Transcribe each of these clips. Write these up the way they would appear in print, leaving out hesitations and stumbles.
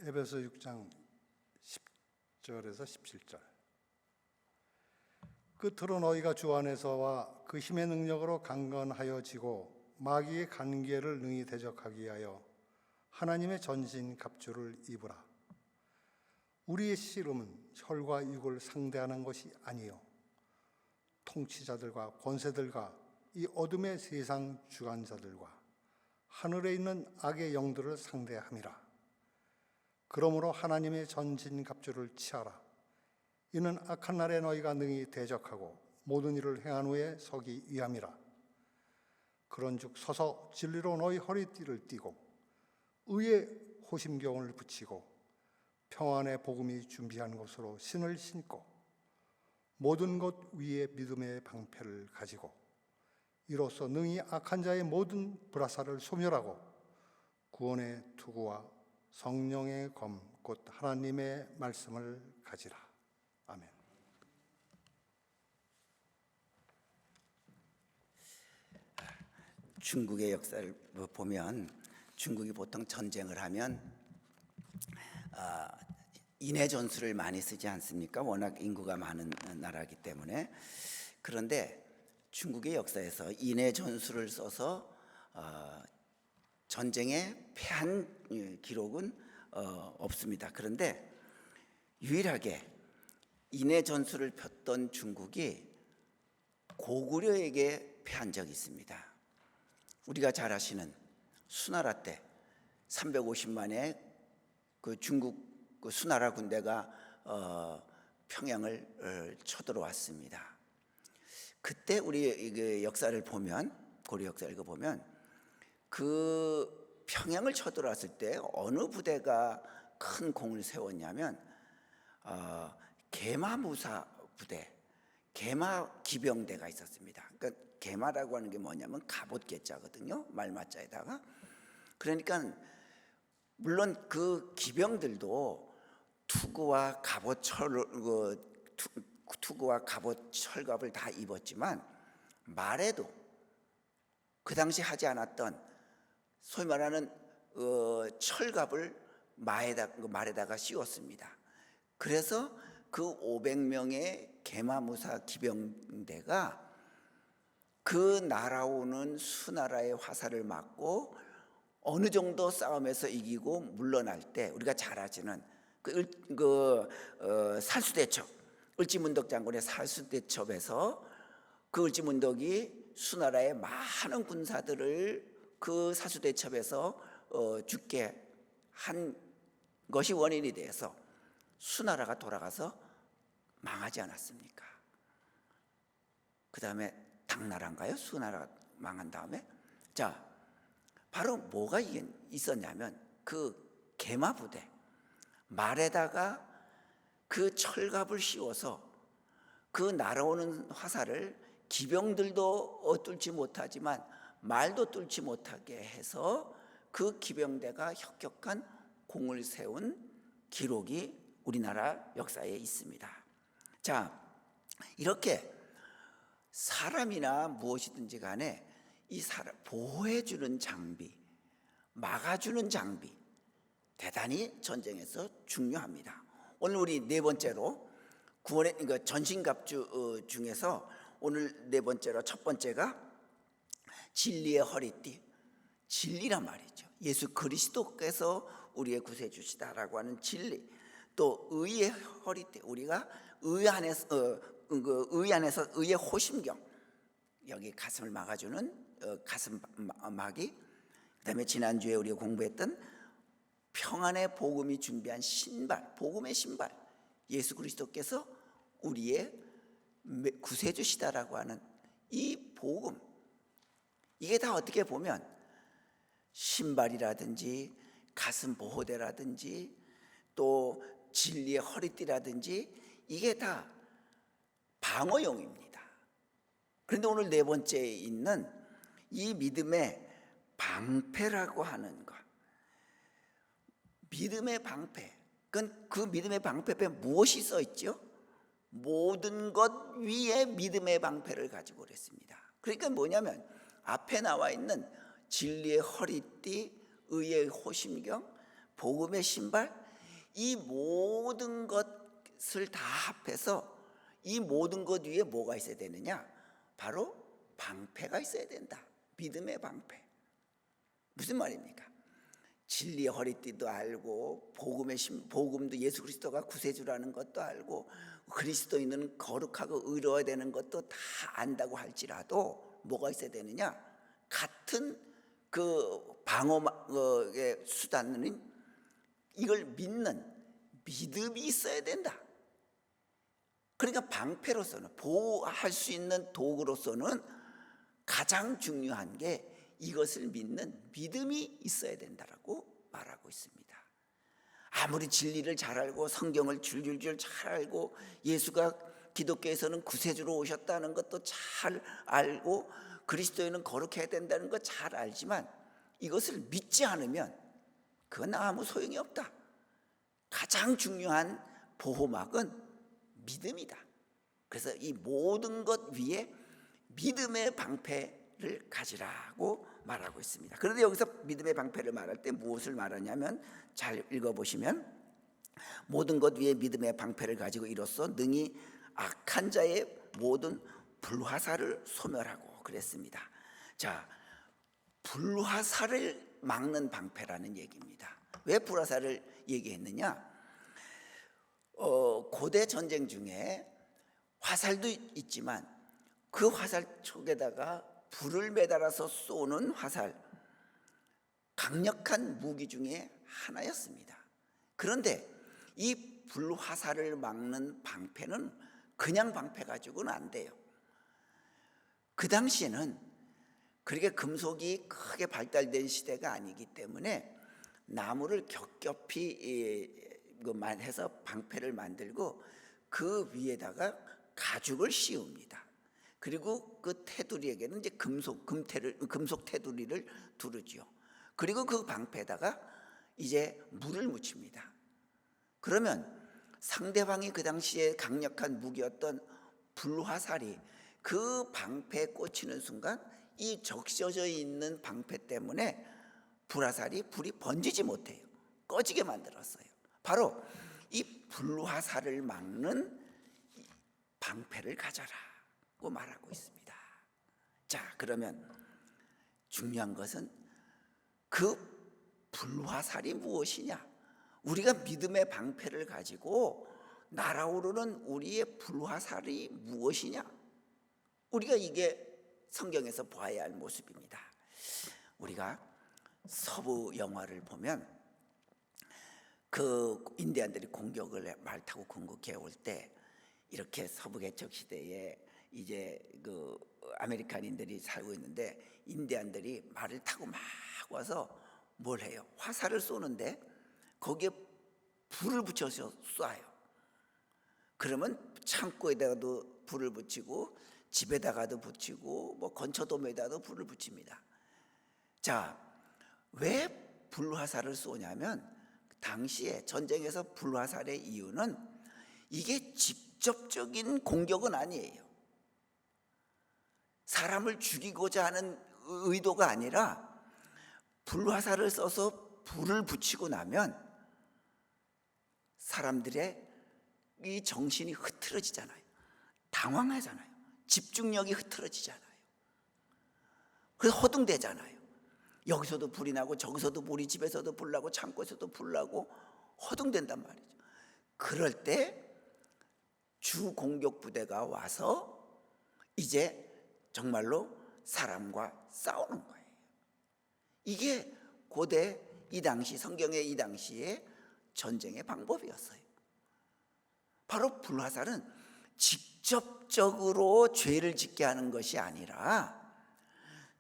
에베소 6장 10절에서 17절. 끝으로 너희가 주 안에서와 그 힘의 능력으로 강건하여지고 마귀의 간계를 능히 대적하기 위하여 하나님의 전신 갑주를 입으라. 우리의 씨름은 혈과 육을 상대하는 것이 아니요 통치자들과 권세들과 이 어둠의 세상 주관자들과 하늘에 있는 악의 영들을 상대함이라. 그러므로 하나님의 전신 갑주를 취하라. 이는 악한 날에 너희가 능히 대적하고 모든 일을 행한 후에 서기 위함이라. 그런즉 서서 진리로 너희 허리띠를 띠고 의의 호심경을 붙이고 평안의 복음이 준비한 것으로 신을 신고 모든 것 위에 믿음의 방패를 가지고 이로써 능히 악한 자의 모든 불화살을 소멸하고 구원의 투구와 성령의 검 곧 하나님의 말씀을 가지라. 아멘. 중국의 역사를 보면 중국이 보통 전쟁을 하면 인해 전술을 많이 쓰지 않습니까? 워낙 인구가 많은 나라이기 때문에. 그런데 중국의 역사에서 인해 전술을 써서 전쟁에 패한 기록은 없습니다. 그런데 유일하게 인해 전술을 폈던 중국이 고구려에게 패한 적이 있습니다. 우리가 잘 아시는 수나라 때 350만의 그 중국 그 수나라 군대가 평양을 쳐들어왔습니다. 그때 우리 그 역사를 보면, 고려 역사를 보면 그 평양을 쳐들어왔을 때 어느 부대가 큰 공을 세웠냐면 계마무사 부대, 계마 기병대가 있었습니다. 그러니까 계마라고 하는 게 뭐냐면 갑옷 계자거든요. 말마자에다가. 그러니까 물론 그 기병들도 투구와 갑옷 철갑을 다 입었지만 말에도 그 당시 하지 않았던 소위 말하는 철갑을 말에다가 씌웠습니다. 그래서 그 500명의 계마무사 기병대가 그 날아오는 수나라의 화살을 맞고 어느 정도 싸움에서 이기고 물러날 때 우리가 잘 아시는 살수대첩, 을지문덕 장군의 살수대첩에서 그 을지문덕이 수나라의 많은 군사들을 그 살수대첩에서 죽게 한 것이 원인이 돼서 수나라가 돌아가서 망하지 않았습니까? 그 다음에 당나라인가요? 수나라가 망한 다음에 자 바로 뭐가 있었냐면 그 계마부대 말에다가 그 철갑을 씌워서 그 날아오는 화살을 기병들도 뚫지 못하지만 말도 뚫지 못하게 해서 그 기병대가 혁혁한 공을 세운 기록이 우리나라 역사에 있습니다. 자, 이렇게 사람이나 무엇이든지 간에 이 사람 보호해주는 장비, 막아주는 장비 대단히 전쟁에서 중요합니다. 오늘 우리 네 번째로 구원의 전신갑주 중에서 오늘 네 번째로 첫 번째가 진리의 허리띠, 진리란 말이죠. 예수 그리스도께서 우리의 구세주시다라고 하는 진리, 또 의의 허리띠, 우리가 의 안에서 의의 호심경, 여기 가슴을 막아주는 가슴막이, 그다음에 지난주에 우리가 공부했던 평안의 복음이 준비한 신발, 복음의 신발, 예수 그리스도께서 우리의 구세주시다라고 하는 이 복음, 이게 다 어떻게 보면 신발이라든지 가슴 보호대라든지 또 진리의 허리띠라든지 이게 다 방어용입니다. 그런데 오늘 네 번째에 있는 이 믿음의 방패라고 하는 것, 믿음의 방패, 그 믿음의 방패에 무엇이 써 있죠? 모든 것 위에 믿음의 방패를 가지고 그랬습니다. 그러니까 뭐냐면 앞에 나와 있는 진리의 허리띠, 의의 호심경, 복음의 신발, 이 모든 것을 다 합해서 이 모든 것 위에 뭐가 있어야 되느냐? 바로 방패가 있어야 된다. 믿음의 방패. 무슨 말입니까? 진리의 허리띠도 알고 복음도 예수 그리스도가 구세주라는 것도 알고 그리스도인은 거룩하고 의로워야 되는 것도 다 안다고 할지라도 뭐가 있어야 되느냐? 같은 그 방어의 수단은 이걸 믿는 믿음이 있어야 된다. 그러니까 방패로서는, 보호할 수 있는 도구로서는 가장 중요한 게 이것을 믿는 믿음이 있어야 된다라고 말하고 있습니다. 아무리 진리를 잘 알고 성경을 줄줄줄 잘 알고 예수가 기독교에서는 구세주로 오셨다는 것도 잘 알고 그리스도인은 거룩해야 된다는 것 잘 알지만 이것을 믿지 않으면 그건 아무 소용이 없다. 가장 중요한 보호막은 믿음이다. 그래서 이 모든 것 위에 믿음의 방패를 가지라고 말하고 있습니다. 그런데 여기서 믿음의 방패를 말할 때 무엇을 말하냐면 잘 읽어보시면 모든 것 위에 믿음의 방패를 가지고 이로써 능히 악한 자의 모든 불화살을 소멸하고 그랬습니다. 자, 불화살을 막는 방패라는 얘기입니다. 왜 불화살을 얘기했느냐? 고대 전쟁 중에 화살도 있지만 그 화살 촉에다가 불을 매달아서 쏘는 화살, 강력한 무기 중에 하나였습니다. 그런데 이 불화살을 막는 방패는 그냥 방패 가지고는 안 돼요. 그 당시에는 그렇게 금속이 크게 발달된 시대가 아니기 때문에 나무를 겹겹이 해서 방패를 만들고 그 위에다가 가죽을 씌웁니다. 그리고 그 테두리에게는 이제 금속 테두리를 두르죠. 그리고 그 방패에다가 이제 물을 묻힙니다. 그러면 상대방이 그 당시에 강력한 무기였던 불화살이 그 방패에 꽂히는 순간 이 적셔져 있는 방패 때문에 불이 번지지 못해요. 꺼지게 만들었어요. 바로 이 불화살을 막는 방패를 가져라고 말하고 있습니다. 자, 그러면 중요한 것은 그 불화살이 무엇이냐? 우리가 믿음의 방패를 가지고 날아오르는 우리의 불화살이 무엇이냐? 우리가 이게 성경에서 봐야 할 모습입니다. 우리가 서부 영화를 보면 그 인디안들이 말 타고 공격해 올 때 이렇게 서부 개척 시대에 이제 그 아메리칸인들이 살고 있는데 인디안들이 말을 타고 막 와서 뭘 해요? 화살을 쏘는데 거기에 불을 붙여서 쏴요. 그러면 창고에다가도 불을 붙이고 집에다가도 붙이고 뭐 건초돔에다가도 불을 붙입니다. 자, 왜 불화살을 쏘냐면 당시에 전쟁에서 불화살의 이유는 이게 직접적인 공격은 아니에요. 사람을 죽이고자 하는 의도가 아니라 불화살을 써서 불을 붙이고 나면 사람들의 이 정신이 흐트러지잖아요. 당황하잖아요. 집중력이 흐트러지잖아요. 그래서 허둥대잖아요. 여기서도 불이 나고 저기서도 우리 집에서도 불 나고 창고에서도 불 나고 허둥댄단 말이죠. 그럴 때 주 공격 부대가 와서 이제 정말로 사람과 싸우는 거예요. 이게 고대 이 당시 성경의 이 당시의 전쟁의 방법이었어요. 바로 불화살은 직접적으로 죄를 짓게 하는 것이 아니라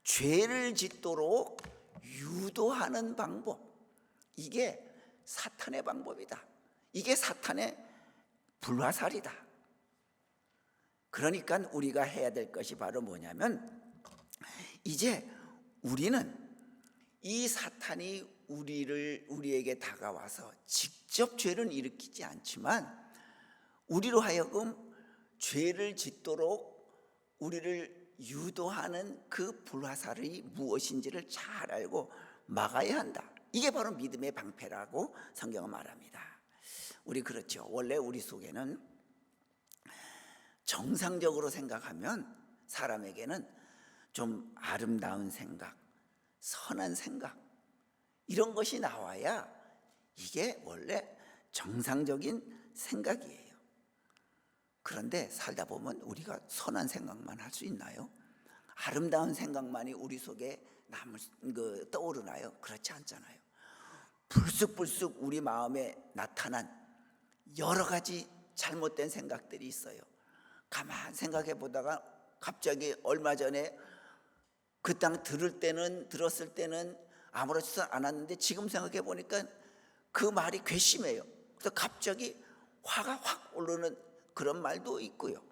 죄를 짓도록 유도하는 방법, 이게 사탄의 방법이다. 이게 사탄의 불화살이다. 그러니까 우리가 해야 될 것이 바로 뭐냐면 이제 우리는 이 사탄이 우리에게 다가와서 직접 죄를 일으키지 않지만 우리로 하여금 죄를 짓도록 우리를 유도하는 그 불화살이 무엇인지를 잘 알고 막아야 한다. 이게 바로 믿음의 방패라고 성경은 말합니다. 우리 그렇죠. 원래 우리 속에는 정상적으로 생각하면 사람에게는 좀 아름다운 생각, 선한 생각 이런 것이 나와야 이게 원래 정상적인 생각이에요. 그런데 살다 보면 우리가 선한 생각만 할 수 있나요? 아름다운 생각만이 우리 속에 떠오르나요? 그렇지 않잖아요. 불쑥불쑥 우리 마음에 나타난 여러 가지 잘못된 생각들이 있어요. 가만 생각해 보다가 갑자기 얼마 전에 그 땅 들었을 때는 아무렇지도 않았는데 지금 생각해 보니까 그 말이 괘씸해요. 그래서 갑자기 화가 확 오르는 그런 말도 있고요.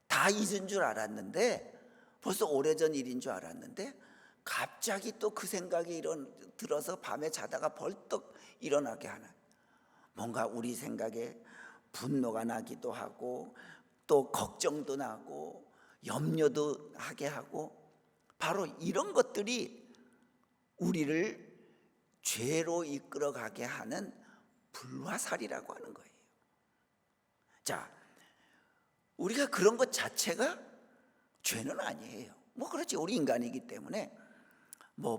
다 잊은 줄 알았는데, 벌써 오래전 일인 줄 알았는데 갑자기 또 그 생각이 들어서 밤에 자다가 벌떡 일어나게 하는, 뭔가 우리 생각에 분노가 나기도 하고 또 걱정도 나고 염려도 하게 하고, 바로 이런 것들이 우리를 죄로 이끌어가게 하는 불화살이라고 하는 거예요. 자, 우리가 그런 것 자체가 죄는 아니에요. 그렇지, 우리 인간이기 때문에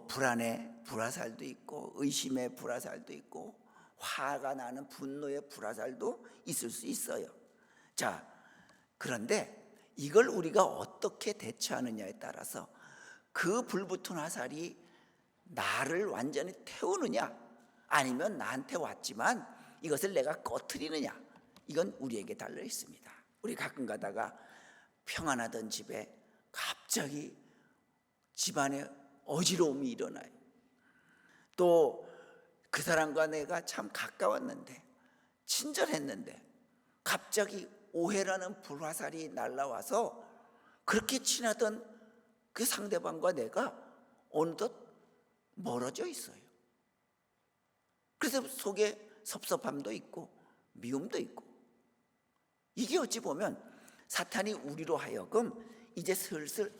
불안의 불화살도 있고 의심의 불화살도 있고 화가 나는 분노의 불화살도 있을 수 있어요. 자, 그런데 이걸 우리가 어떻게 대처하느냐에 따라서 그 불붙은 화살이 나를 완전히 태우느냐, 아니면 나한테 왔지만 이것을 내가 꺼트리느냐, 이건 우리에게 달려 있습니다. 우리 가끔 가다가 평안하던 집에 갑자기 집안에 어지러움이 일어나요. 또 그 사람과 내가 참 가까웠는데 친절했는데 갑자기 오해라는 불화살이 날라와서 그렇게 친하던 그 상대방과 내가 어느덧 멀어져 있어요. 그래서 속에 섭섭함도 있고 미움도 있고, 이게 어찌 보면 사탄이 우리로 하여금 이제 슬슬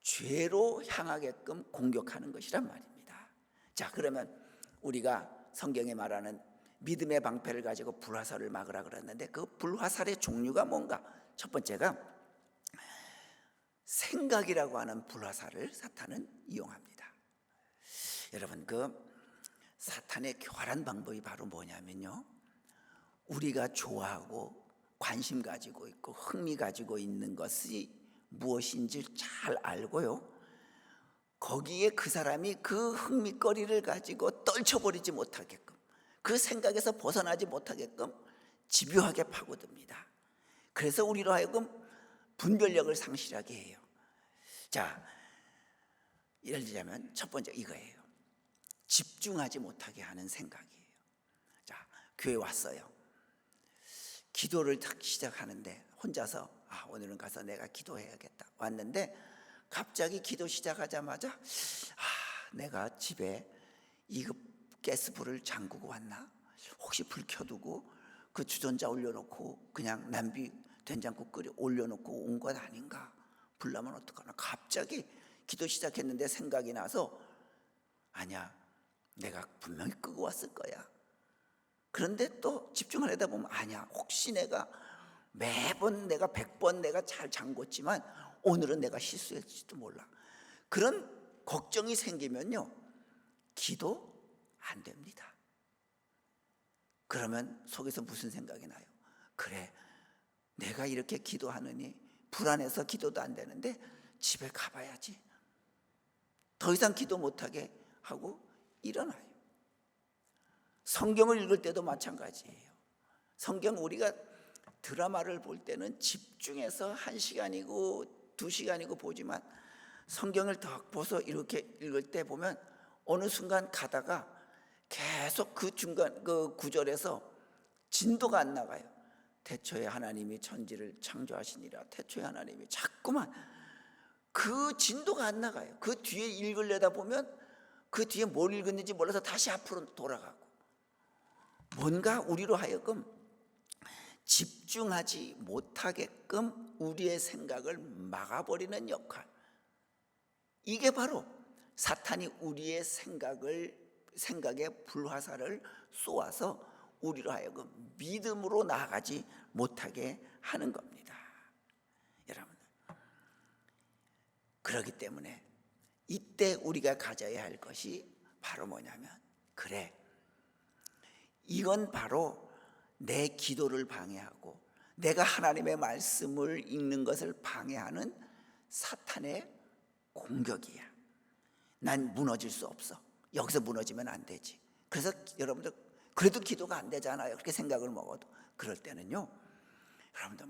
죄로 향하게끔 공격하는 것이란 말입니다. 자, 그러면 우리가 성경에 말하는 믿음의 방패를 가지고 불화살을 막으라 그랬는데 그 불화살의 종류가 뭔가? 첫 번째가 생각이라고 하는 불화살을 사탄은 이용합니다. 여러분, 그 사탄의 교활한 방법이 바로 뭐냐면요, 우리가 좋아하고 관심 가지고 있고 흥미 가지고 있는 것이 무엇인지 잘 알고요, 거기에 그 사람이 그 흥미거리를 가지고 떨쳐버리지 못하게끔, 그 생각에서 벗어나지 못하게끔 집요하게 파고듭니다. 그래서 우리로 하여금 분별력을 상실하게 해요. 자, 예를 들자면 첫 번째 이거예요. 집중하지 못하게 하는 생각이에요. 자, 교회 왔어요. 기도를 딱 시작하는데 혼자서 오늘은 가서 내가 기도해야겠다 왔는데, 갑자기 기도 시작하자마자 내가 집에 이 가스불을 잠그고 왔나? 혹시 불 켜두고 그 주전자 올려놓고 그냥 냄비 된장국 끓여 올려놓고 온 것 아닌가? 불 나면 어떡하나? 갑자기 기도 시작했는데 생각이 나서, 아니야, 내가 분명히 끄고 왔을 거야. 그런데 또 집중을 하다 보면, 아니야, 혹시 내가 매번 내가 100번 내가 잘 잠궜지만 오늘은 내가 실수했을지도 몰라. 그런 걱정이 생기면요, 기도 안 됩니다. 그러면 속에서 무슨 생각이 나요? 그래, 내가 이렇게 기도하느니 불안해서 기도도 안 되는데 집에 가봐야지. 더 이상 기도 못하게 하고 일어나요. 성경을 읽을 때도 마찬가지예요. 성경 우리가 드라마를 볼 때는 집중해서 1시간이고 2시간이고 보지만, 성경을 딱 보서 이렇게 읽을 때 보면 어느 순간 가다가 계속 그 중간 그 구절에서 진도가 안 나가요. 태초에 하나님이 천지를 창조하시니라. 태초에 하나님이, 자꾸만 그 진도가 안 나가요. 그 뒤에 읽으려다 보면 그 뒤에 뭘 읽었는지 몰라서 다시 앞으로 돌아가고, 뭔가 우리로 하여금 집중하지 못하게끔 우리의 생각을 막아버리는 역할, 이게 바로 사탄이 우리의 생각에 불화살을 쏘아서 우리로 하여금 믿음으로 나아가지 못하게 하는 겁니다. 여러분, 그렇기 때문에 이때 우리가 가져야 할 것이 바로 뭐냐면, 그래, 이건 바로 내 기도를 방해하고 내가 하나님의 말씀을 읽는 것을 방해하는 사탄의 공격이야. 난 무너질 수 없어. 여기서 무너지면 안 되지. 그래서 여러분들 그래도 기도가 안 되잖아요. 그렇게 생각을 먹어도. 그럴 때는요, 여러분들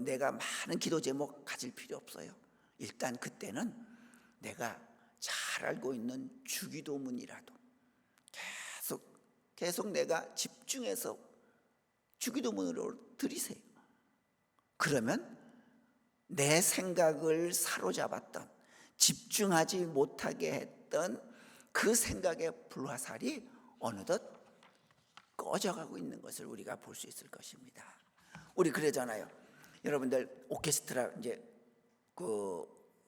내가 많은 기도 제목 가질 필요 없어요. 일단 그때는 내가 잘 알고 있는 주기도문이라도 계속 내가 집중해서 주기도문으로 드리세요. 그러면 내 생각을 사로잡았던, 집중하지 못하게 했던 그 생각의 불화살이 어느덧 꺼져가고 있는 것을 우리가 볼 수 있을 것입니다. 우리 그러잖아요. 여러분들 오케스트라 이제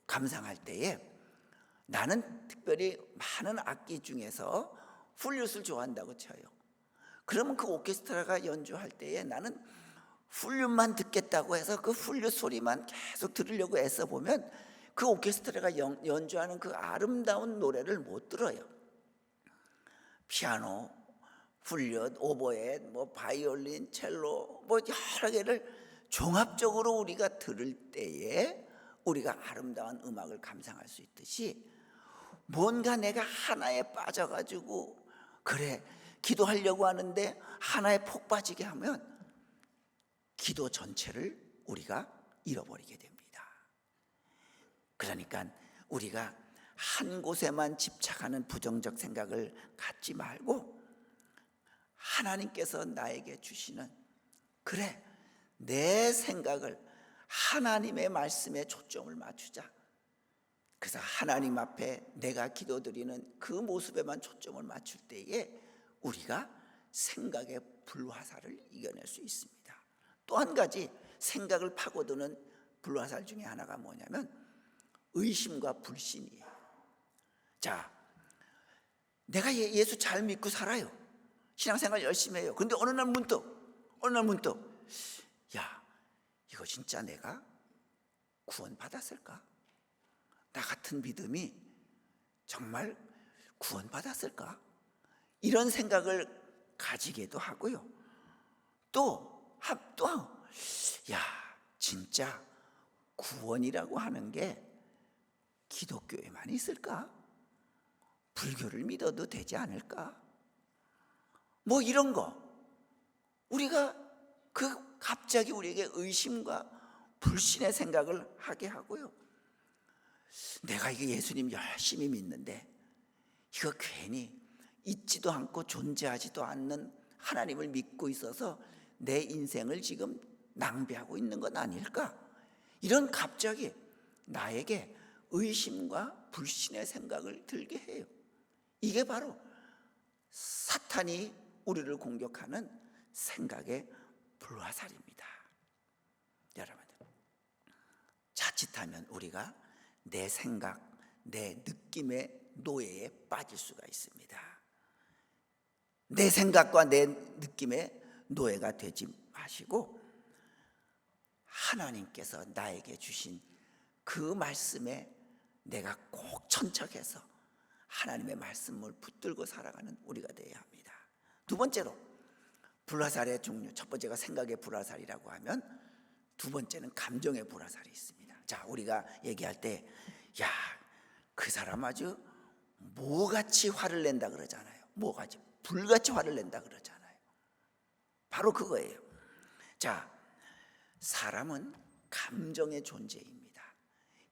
감상할 때에 나는 특별히 많은 악기 중에서 플룻을 좋아한다고 쳐요. 그러면 그 오케스트라가 연주할 때에 나는 플룻만 듣겠다고 해서 그 플룻 소리만 계속 들으려고 애써 보면 그 오케스트라가 연주하는 그 아름다운 노래를 못 들어요. 피아노, 플룻, 오보에, 바이올린, 첼로, 여러 개를 종합적으로 우리가 들을 때에 우리가 아름다운 음악을 감상할 수 있듯이, 뭔가 내가 하나에 빠져가지고 그래 기도하려고 하는데 하나에 폭 빠지게 하면 기도 전체를 우리가 잃어버리게 됩니다. 그러니까 우리가 한 곳에만 집착하는 부정적 생각을 갖지 말고 하나님께서 나에게 주시는, 그래, 내 생각을 하나님의 말씀에 초점을 맞추자. 그래서 하나님 앞에 내가 기도드리는 그 모습에만 초점을 맞출 때에 우리가 생각의 불화살을 이겨낼 수 있습니다. 또 한 가지 생각을 파고드는 불화살 중에 하나가 뭐냐면 의심과 불신이에요. 자, 내가 예수 잘 믿고 살아요. 신앙생활 열심히 해요. 그런데 어느 날 문득 야, 이거 진짜 내가 구원받았을까? 나 같은 믿음이 정말 구원받았을까? 이런 생각을 가지기도 하고요. 야, 진짜 구원이라고 하는 게 기독교에만 있을까? 불교를 믿어도 되지 않을까? 이런 거 우리가 갑자기 우리에게 의심과 불신의 생각을 하게 하고요. 내가 이게 예수님 열심히 믿는데 이거 괜히 있지도 않고 존재하지도 않는 하나님을 믿고 있어서 내 인생을 지금 낭비하고 있는 건 아닐까? 이런 갑자기 나에게 의심과 불신의 생각을 들게 해요. 이게 바로 사탄이 우리를 공격하는 생각의 불화살입니다. 여러분들, 자칫하면 우리가 내 생각, 내 느낌의 노예에 빠질 수가 있습니다. 내 생각과 내 느낌의 노예가 되지 마시고 하나님께서 나에게 주신 그 말씀에 내가 꼭 천착해서 하나님의 말씀을 붙들고 살아가는 우리가 되어야 합니다. 두 번째로 불화살의 종류, 첫 번째가 생각의 불화살이라고 하면 두 번째는 감정의 불화살이 있습니다. 자, 우리가 얘기할 때 야, 그 사람 아주 모같이 화를 낸다 그러잖아요. 모같이, 불같이 화를 낸다 그러잖아요. 바로 그거예요. 자, 사람은 감정의 존재입니다.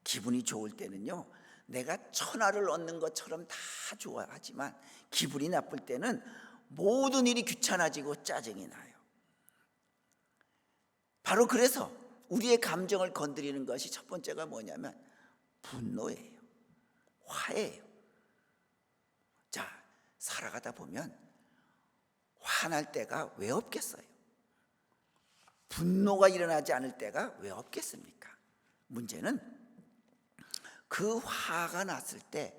기분이 좋을 때는요, 내가 천하를 얻는 것처럼 다 좋아하지만 기분이 나쁠 때는 모든 일이 귀찮아지고 짜증이 나요. 바로 그래서 우리의 감정을 건드리는 것이 첫 번째가 뭐냐면 분노예요. 화예요. 자, 살아가다 보면 화날 때가 왜 없겠어요? 분노가 일어나지 않을 때가 왜 없겠습니까? 문제는 그 화가 났을 때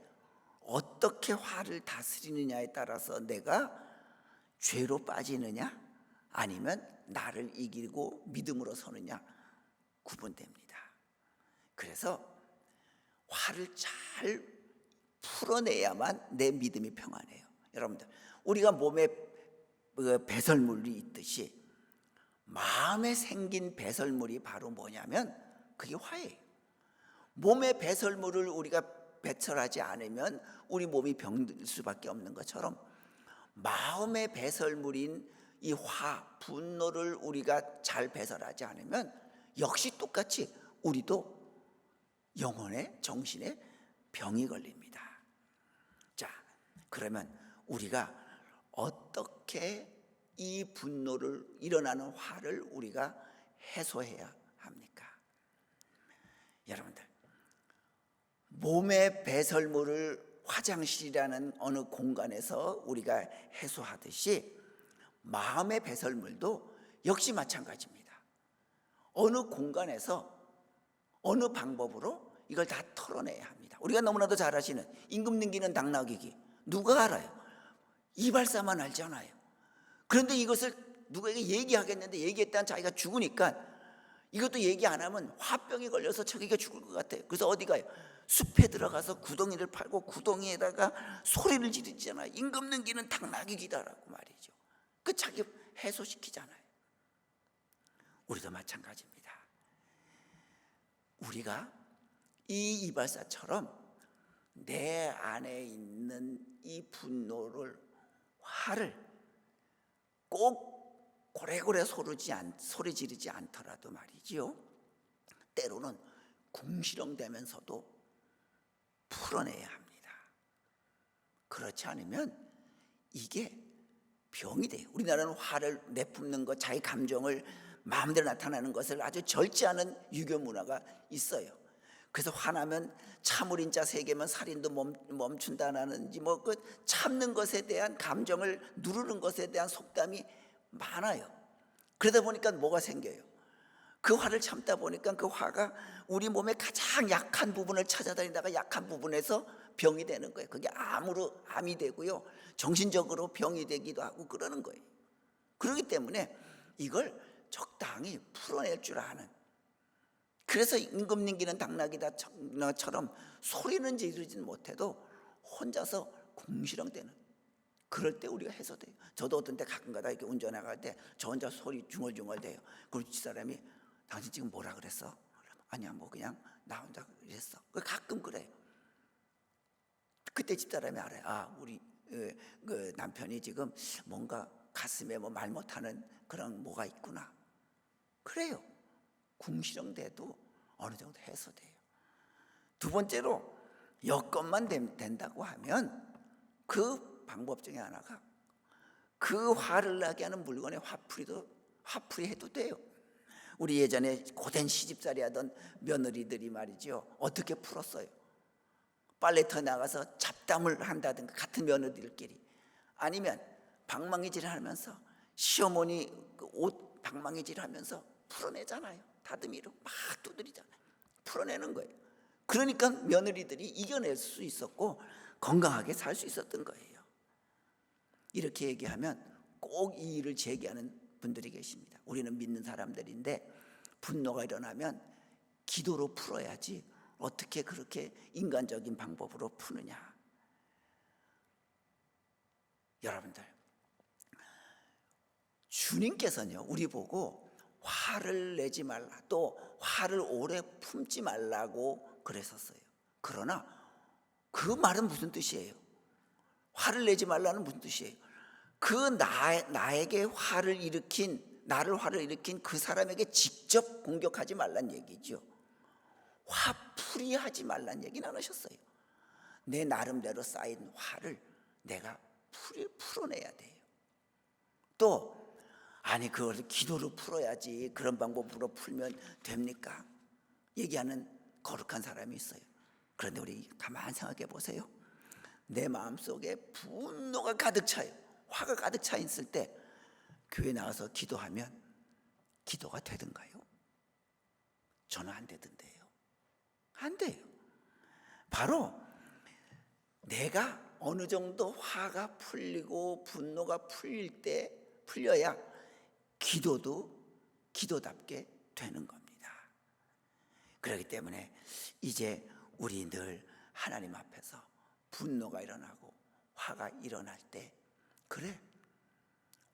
어떻게 화를 다스리느냐에 따라서 내가 죄로 빠지느냐 아니면 나를 이기고 믿음으로 서느냐 구분됩니다. 그래서 화를 잘 풀어내야만 내 믿음이 평안해요. 여러분들, 우리가 몸에 배설물이 있듯이 마음에 생긴 배설물이 바로 뭐냐면 그게 화예요. 몸의 배설물을 우리가 배설하지 않으면 우리 몸이 병들 수밖에 없는 것처럼 마음의 배설물인 이 화, 분노를 우리가 잘 배설하지 않으면 역시 똑같이 우리도 영혼의, 정신의 병이 걸립니다. 자, 그러면 우리가 어떻게 이 분노를, 일어나는 화를 우리가 해소해야 합니까? 여러분들, 몸의 배설물을 화장실이라는 어느 공간에서 우리가 해소하듯이 마음의 배설물도 역시 마찬가지입니다. 어느 공간에서 어느 방법으로 이걸 다 털어내야 합니다. 우리가 너무나도 잘 아시는 임금 능기는 당나귀기, 누가 알아요? 이발사만 알잖아요. 그런데 이것을 누구에게 얘기하겠는데 얘기했다는 자기가 죽으니까 이것도 얘기 안 하면 화병이 걸려서 자기가 죽을 것 같아요. 그래서 어디 가요? 숲에 들어가서 구덩이를 팔고 구덩이에다가 소리를 지르잖아요. 임금 능기는 당나귀기다라고 말이죠. 그 자기 해소시키잖아요. 우리도 마찬가지입니다. 우리가 이 이발사처럼 내 안에 있는 이 분노를, 화를 꼭 고래고래 소리 지르지 않더라도 말이지요, 때로는 궁시렁대면서도 풀어내야 합니다. 그렇지 않으면 이게 병이 돼요. 우리나라는 화를 내뿜는 것, 자기 감정을 마음대로 나타나는 것을 아주 절제하는 유교 문화가 있어요. 그래서 화나면 참을인자 3개면 살인도 멈춘다라는지 그 참는 것에 대한 감정을 누르는 것에 대한 속담이 많아요. 그러다 보니까 뭐가 생겨요? 그 화를 참다 보니까 그 화가 우리 몸의 가장 약한 부분을 찾아다니다가 약한 부분에서 병이 되는 거예요. 그게 암이 되고요, 정신적으로 병이 되기도 하고 그러는 거예요. 그렇기 때문에 이걸 적당히 풀어낼 줄 아는, 그래서 임금 능기는 당나귀다처럼 소리는 지르진 못해도 혼자서 궁시렁대는, 그럴 때 우리가 해소돼요. 저도 어떤 때 가끔가다 이렇게 운전해갈 때 저 혼자 소리 중얼중얼대요. 그리고 집사람이 당신 지금 뭐라 그랬어? 아니야, 뭐 그냥 나 혼자 그랬어. 가끔 그래요. 그때 집사람이 알아요. 아, 우리 그 남편이 지금 뭔가 가슴에 뭐 말 못하는 그런 뭐가 있구나. 그래요. 궁시렁대도 어느 정도 해소돼요. 두 번째로 여건만 된다고 하면 그 방법 중에 하나가 그 화를 나게 하는 물건의 화풀이 해도 돼요. 우리 예전에 고된 시집살이 하던 며느리들이 말이죠, 어떻게 풀었어요? 빨래터 나가서 잡담을 한다든가, 같은 며느리들끼리. 아니면 방망이질 하면서 시어머니 그 옷 방망이질 하면서 풀어내잖아요. 다듬이로 막 두드리잖아요. 풀어내는 거예요. 그러니까 며느리들이 이겨낼 수 있었고 건강하게 살 수 있었던 거예요. 이렇게 얘기하면 꼭 이 일을 제기하는 분들이 계십니다. 우리는 믿는 사람들인데 분노가 일어나면 기도로 풀어야지 어떻게 그렇게 인간적인 방법으로 푸느냐. 여러분들, 주님께서는요, 우리 보고 화를 내지 말라, 또 화를 오래 품지 말라고 그랬었어요. 그러나 그 말은 무슨 뜻이에요? 화를 내지 말라는 무슨 뜻이에요? 나에게 나를 화를 일으킨 그 사람에게 직접 공격하지 말란 얘기죠. 화풀이하지 말란 얘기는 안 하셨어요. 내 나름대로 쌓인 화를 내가 풀어내야 돼요. 또 아니 그걸 기도로 풀어야지, 그런 방법으로 풀면 됩니까? 얘기하는 거룩한 사람이 있어요. 그런데 우리 가만히 생각해 보세요. 내 마음속에 분노가 가득 차요. 화가 가득 차 있을 때 교회 나와서 기도하면 기도가 되던가요? 저는 안 되던데요. 안 돼요. 바로 내가 어느 정도 화가 풀리고 분노가 풀려야 기도도 기도답게 되는 겁니다. 그렇기 때문에 이제 우리 늘 하나님 앞에서 분노가 일어나고 화가 일어날 때, 그래,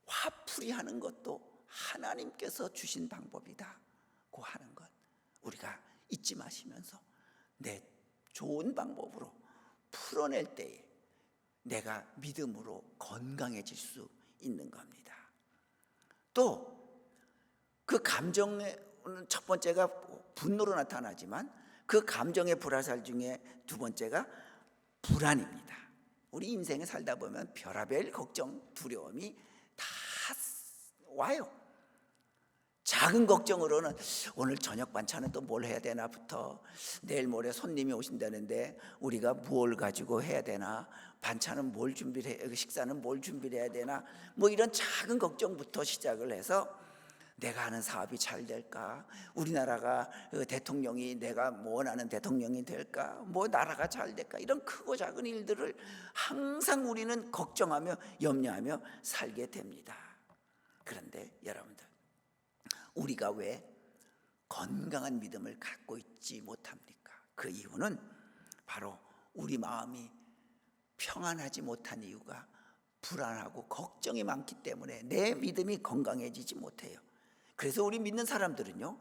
화풀이 하는 것도 하나님께서 주신 방법이다고 하는 것 우리가 잊지 마시면서 내 좋은 방법으로 풀어낼 때에 내가 믿음으로 건강해질 수 있는 겁니다. 또 그 감정의 첫 번째가 분노로 나타나지만 그 감정의 불화살 중에 두 번째가 불안입니다. 우리 인생에 살다 보면 별의별 걱정, 두려움이 다 와요. 작은 걱정으로는 오늘 저녁 반찬은 또 뭘 해야 되나부터, 내일 모레 손님이 오신다는데 우리가 뭘 가지고 해야 되나, 반찬은 뭘 준비를 해, 식사는 뭘 준비를 해야 되나, 뭐 이런 작은 걱정부터 시작을 해서 내가 하는 사업이 잘 될까, 우리나라가 대통령이 내가 원하는 대통령이 될까, 뭐 나라가 잘 될까, 이런 크고 작은 일들을 항상 우리는 걱정하며 염려하며 살게 됩니다. 그런데 여러분들, 우리가 왜 건강한 믿음을 갖고 있지 못합니까? 그 이유는 바로 우리 마음이 평안하지 못한 이유가 불안하고 걱정이 많기 때문에 내 믿음이 건강해지지 못해요. 그래서 우리 믿는 사람들은요,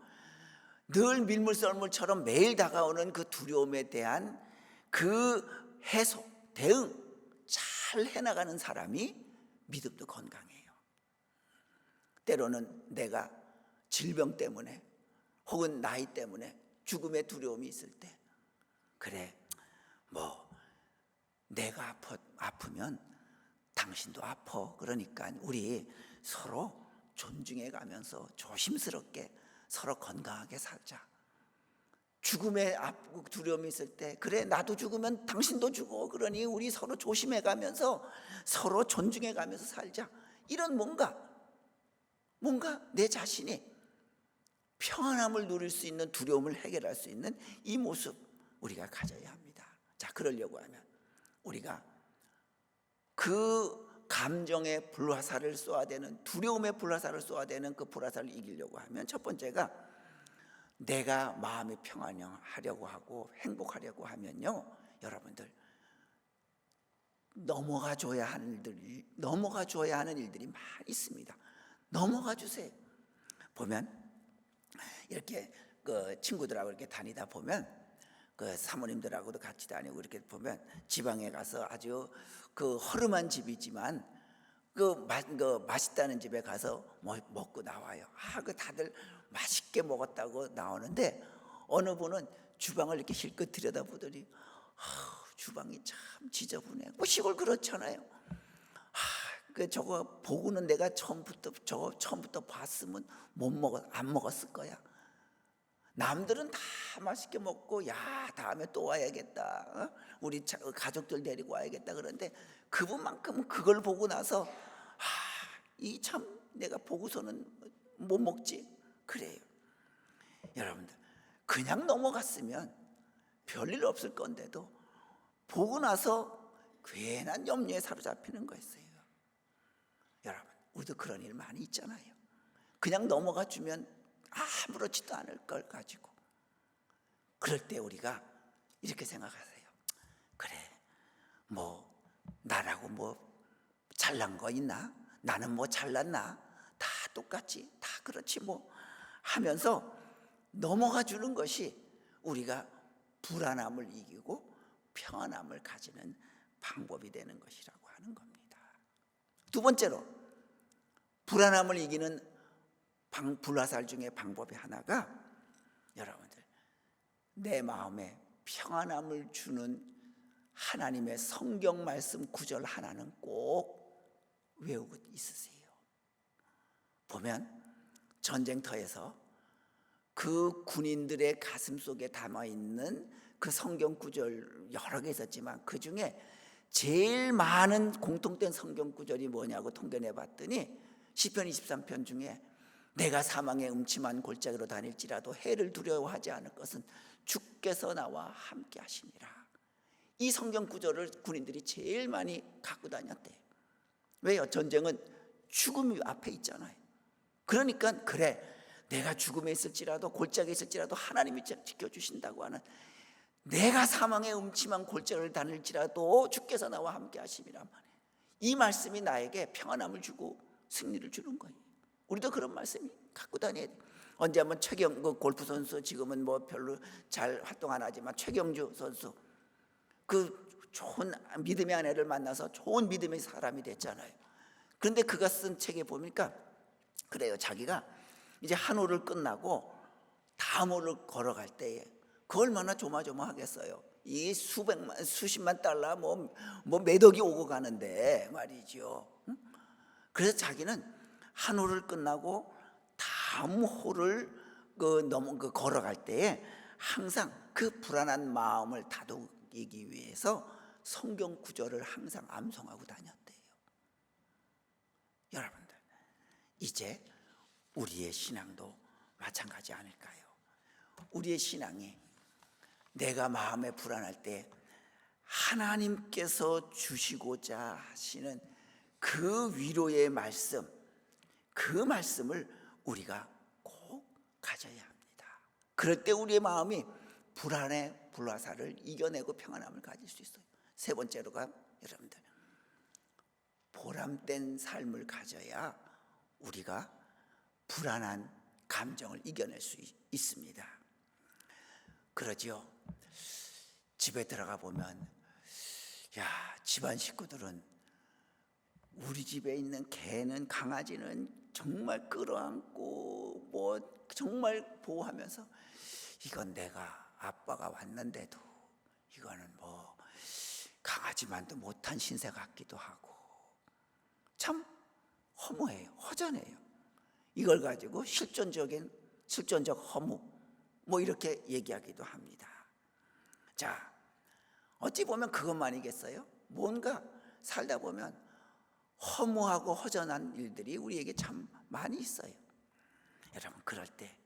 늘 밀물썰물처럼 매일 다가오는 그 두려움에 대한 그 해소, 대응 잘 해나가는 사람이 믿음도 건강해요. 때로는 내가 질병 때문에 혹은 나이 때문에 죽음의 두려움이 있을 때, 그래, 뭐 내가 아프면 당신도 아파, 그러니까 우리 서로 존중해 가면서 조심스럽게 서로 건강하게 살자. 죽음의 두려움이 있을 때, 그래, 나도 죽으면 당신도 죽어, 그러니 우리 서로 조심해 가면서 서로 존중해 가면서 살자. 이런 뭔가 내 자신이 평안함을 누릴 수 있는, 두려움을 해결할 수 있는 이 모습 우리가 가져야 합니다. 자, 그러려고 하면 우리가 그 감정의 불화살을 쏘아대는, 두려움의 불화살을 쏘아대는 그 불화살을 이기려고 하면 첫 번째가, 내가 마음이 평안하려고 하고 행복하려고 하면요, 여러분들, 넘어가 줘야 하는 일들이 많이 있습니다. 넘어가 주세요. 보면 이렇게 그 친구들하고 이렇게 다니다 보면, 그 사모님들하고도 같이 다니고 이렇게 보면 지방에 가서 아주 그 허름한 집이지만 그 맛있다는 집에 가서 먹고 나와요. 그 다들 맛있게 먹었다고 나오는데, 어느 분은 주방을 이렇게 실컷 들여다보더니 주방이 참 지저분해. 뭐 시골 그렇잖아요. 저거 보고는 내가 처음부터 봤으면 안 먹었을 거야. 남들은 다 맛있게 먹고, 야, 다음에 또 와야겠다, 우리 가족들 데리고 와야겠다, 그런데 그분만큼은 그걸 보고 나서 이 참 내가 보고서는 못 먹지, 그래요. 여러분들, 그냥 넘어갔으면 별일 없을 건데도 보고 나서 괜한 염려에 사로잡히는 거였어요. 여러분, 우리도 그런 일 많이 있잖아요. 그냥 넘어가 주면 아무렇지도 않을 걸 가지고, 그럴 때 우리가 이렇게 생각하세요. 그래, 뭐 나라고 뭐 잘난 거 있나? 나는 뭐 잘났나? 다 똑같지, 다 그렇지 뭐 하면서 넘어가 주는 것이 우리가 불안함을 이기고 평안함을 가지는 방법이 되는 것이라고 하는 겁니다. 두 번째로, 불안함을 이기는 불화살 중에 방법이 하나가, 여러분들, 내 마음에 평안함을 주는 하나님의 성경 말씀 구절 하나는 꼭 외우고 있으세요. 보면 전쟁터에서 그 군인들의 가슴 속에 담아있는 그 성경 구절 여러 개 있었지만, 그 중에 제일 많은 공통된 성경 구절이 뭐냐고 통계내 봤더니 시편 23편 중에, 내가 사망의 음침한 골짜기로 다닐지라도 해를 두려워하지 않을 것은 주께서 나와 함께 하심이라. 이 성경 구절을 군인들이 제일 많이 갖고 다녔대요. 왜요? 전쟁은 죽음이 앞에 있잖아요. 그러니까 그래, 내가 죽음에 있을지라도 골짜기에 있을지라도 하나님이 지켜주신다고 하는, 내가 사망의 음침한 골짜기를 다닐지라도 주께서 나와 함께 하심이란 말이에요. 이 말씀이 나에게 평안함을 주고 승리를 주는 거예요. 우리도 그런 말씀이 갖고 다녀야 돼요. 언제 한번 최경 골프 선수, 지금은 뭐 별로 잘 활동 안 하지만 최경주 선수, 그 좋은 믿음의 아내를 만나서 좋은 믿음의 사람이 됐잖아요. 그런데 그가 쓴 책에 보니까 그래요. 자기가 이제 한 홀을 끝나고 다음 홀을 걸어갈 때에 그 얼마나 조마조마하겠어요. 이 수십만 달러 몇 억이 오고 가는데 말이죠. 그래서 자기는 한 홀을 끝나고 다음 홀을 걸어갈 때에 항상 그 불안한 마음을 다독이기 위해서 성경 구절을 항상 암송하고 다녔대요. 여러분들, 이제 우리의 신앙도 마찬가지 아닐까요? 우리의 신앙이 내가 마음에 불안할 때 하나님께서 주시고자 하시는 그 위로의 말씀, 그 말씀을 우리가 꼭 가져야 합니다. 그럴 때 우리의 마음이 불안의 불화살을 이겨내고 평안함을 가질 수 있어요. 세 번째로가 여러분들, 보람된 삶을 가져야 우리가 불안한 감정을 이겨낼 수 있습니다. 그러죠. 집에 들어가 보면, 야, 집안 식구들은 우리 집에 있는 개는, 강아지는 정말 끌어안고 뭐 정말 보호하면서, 이건 내가 아빠가 왔는데도 이거는 뭐 강아지만도 못한 신세 같기도 하고, 참 허무해요. 허전해요. 이걸 가지고 실존적 허무, 뭐 이렇게 얘기하기도 합니다. 자, 어찌 보면 그것만이겠어요? 뭔가 살다 보면 허무하고 허전한 일들이 우리에게 참 많이 있어요. 여러분, 그럴 때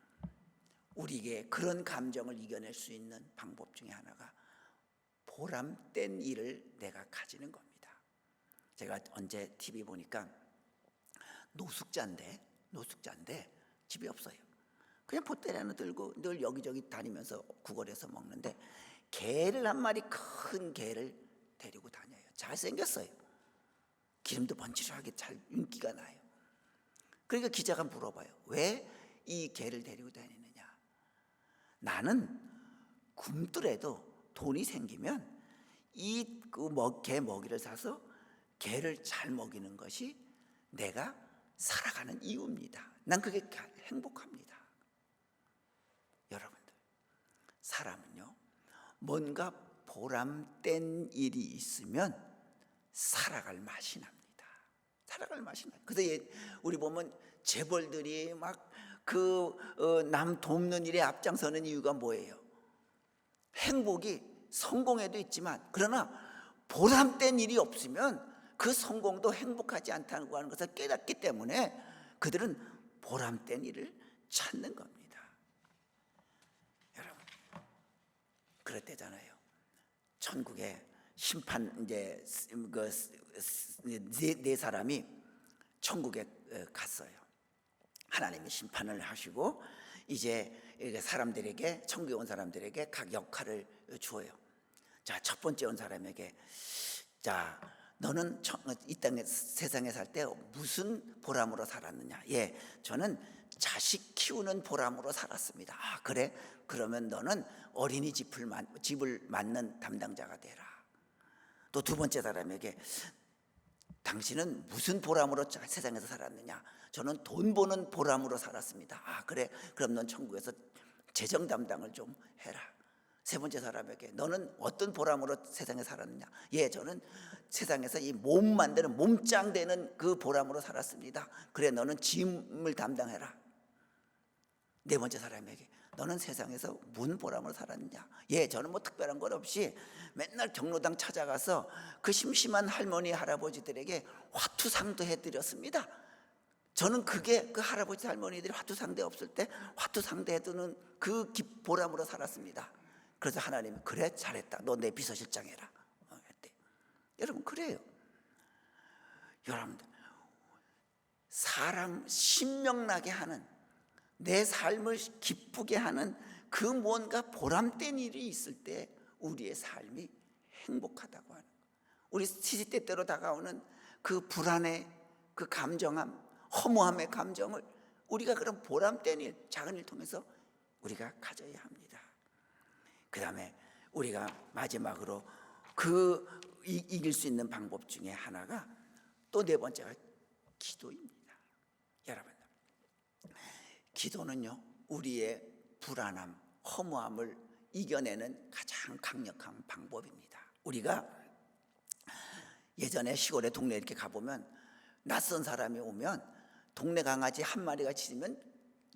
우리에게 그런 감정을 이겨낼 수 있는 방법 중에 하나가 보람된 일을 내가 가지는 겁니다. 제가 언제 TV 보니까 노숙자인데 집이 없어요. 그냥 보따리 하나 들고 늘 여기저기 다니면서 구걸해서 먹는데, 개를 한 마리, 큰 개를 데리고 다녀요. 잘생겼어요. 기름도 번지르하게 잘 윤기가 나요. 그러니까 기자가 물어봐요. 왜 이 개를 데리고 다니느냐? 나는 굶더라도 돈이 생기면 개 먹이를 사서 개를 잘 먹이는 것이 내가 살아가는 이유입니다. 난 그게 행복합니다. 여러분들, 사람은요, 뭔가 보람된 일이 있으면 살아갈 맛이 납니다. 살아갈 맛이 나요. 그래서 우리 보면 재벌들이 막 남 돕는 일에 앞장서는 이유가 뭐예요? 행복이 성공에도 있지만, 그러나 보람된 일이 없으면 그 성공도 행복하지 않다고 하는 것을 깨닫기 때문에 그들은 보람된 일을 찾는 겁니다. 여러분, 그랬대잖아요. 천국에 심판, 이제 네 사람이 천국에 갔어요. 하나님이 심판을 하시고 이제 사람들에게, 천국에 온 사람들에게 각 역할을 주어요. 자, 첫 번째 온 사람에게, 자, 너는 이 땅에, 세상에 살 때 무슨 보람으로 살았느냐? 예, 저는 자식 키우는 보람으로 살았습니다. 아, 그래? 그러면 너는 어린이집을 맡는 담당자가 되라. 또 두 번째 사람에게, 당신은 무슨 보람으로 세상에서 살았느냐? 저는 돈 버는 보람으로 살았습니다. 아, 그래? 그럼 넌 천국에서 재정 담당을 좀 해라. 세 번째 사람에게, 너는 어떤 보람으로 세상에 살았느냐? 예, 저는 세상에서 이 몸 만드는, 몸짱 되는 그 보람으로 살았습니다. 그래, 너는 짐을 담당해라. 네 번째 사람에게, 너는 세상에서 무슨 보람으로 살았느냐? 예, 저는 뭐 특별한 것 없이 맨날 경로당 찾아가서 그 심심한 할머니 할아버지들에게 화투상도 해드렸습니다. 저는 그게 그 할아버지 할머니들이 화투상대 없을 때 화투상대 해두는 그 보람으로 살았습니다. 그래서 하나님이, 그래, 잘했다, 너 내 비서실장 해라. 여러분 그래요. 여러분들 사람 신명나게 하는, 내 삶을 기쁘게 하는 그 뭔가 보람된 일이 있을 때 우리의 삶이 행복하다고 하는 거예요. 우리 시시때때로 다가오는 그 불안의 그 감정함, 허무함의 감정을 우리가 그런 보람된 일, 작은 일 통해서 우리가 가져야 합니다. 그 다음에 우리가 마지막으로 이길 수 있는 방법 중에 하나가 또 네 번째가 기도입니다. 여러분, 기도는요 우리의 불안함, 허무함을 이겨내는 가장 강력한 방법입니다. 우리가 예전에 시골에 동네 이렇게 가보면 낯선 사람이 오면 동네 강아지 한 마리가 짖으면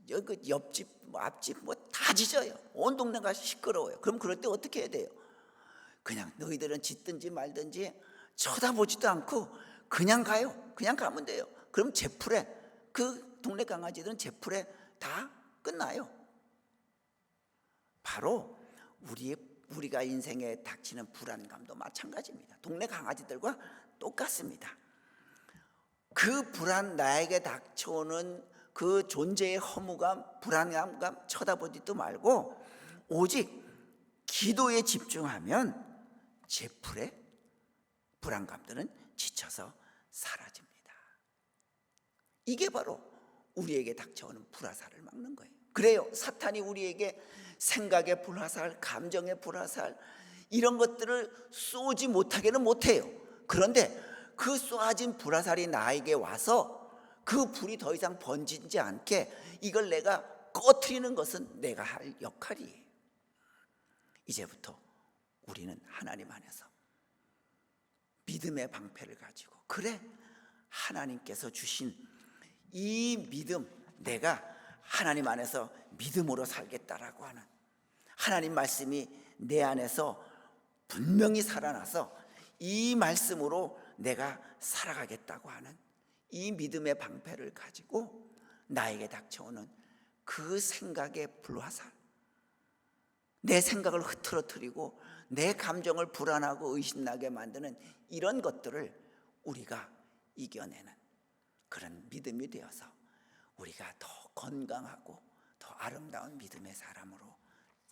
여기 옆집 앞집 다 짖어요. 온 동네가 시끄러워요. 그럼 그럴 때 어떻게 해야 돼요? 그냥 너희들은 짖든지 말든지 쳐다보지도 않고 그냥 가요. 그냥 가면 돼요. 그럼 제풀에, 그 동네 강아지들은 제풀에 다 끝나요. 바로 우리가 인생에 닥치는 불안감도 마찬가지입니다. 동네 강아지들과 똑같습니다. 그 불안, 나에게 닥쳐오는 그 존재의 허무감, 불안감 쳐다보지도 말고 오직 기도에 집중하면 제풀의 불안감들은 지쳐서 사라집니다. 이게 바로 우리에게 닥쳐오는 불화살을 막는 거예요. 그래요, 사탄이 우리에게 생각의 불화살, 감정의 불화살, 이런 것들을 쏘지 못하게는 못해요. 그런데 그 쏘아진 불화살이 나에게 와서 그 불이 더 이상 번지지 않게 이걸 내가 꺼트리는 것은 내가 할 역할이에요. 이제부터 우리는 하나님 안에서 믿음의 방패를 가지고, 그래, 하나님께서 주신 이 믿음, 내가 하나님 안에서 믿음으로 살겠다라고 하는 하나님 말씀이 내 안에서 분명히 살아나서 이 말씀으로 내가 살아가겠다고 하는 이 믿음의 방패를 가지고 나에게 닥쳐오는 그 생각의 불화살, 내 생각을 흐트러뜨리고 내 감정을 불안하고 의심나게 만드는 이런 것들을 우리가 이겨내는 그런 믿음이 되어서 우리가 더 건강하고 더 아름다운 믿음의 사람으로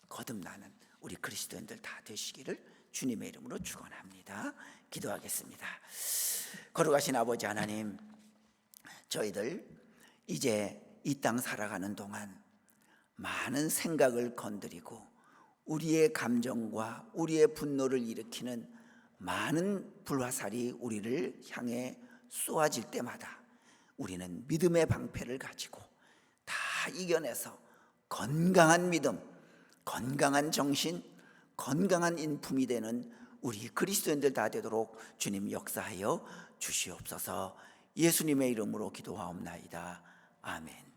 거듭나는 우리 그리스도인들 다 되시기를 주님의 이름으로 축원합니다. 기도하겠습니다. 거룩하신 아버지 하나님, 저희들 이제 이 땅 살아가는 동안 많은 생각을 건드리고 우리의 감정과 우리의 분노를 일으키는 많은 불화살이 우리를 향해 쏘아질 때마다 우리는 믿음의 방패를 가지고 다 이겨내서 건강한 믿음, 건강한 정신, 건강한 인품이 되는 우리 그리스도인들 다 되도록 주님 역사하여 주시옵소서. 예수님의 이름으로 기도하옵나이다. 아멘.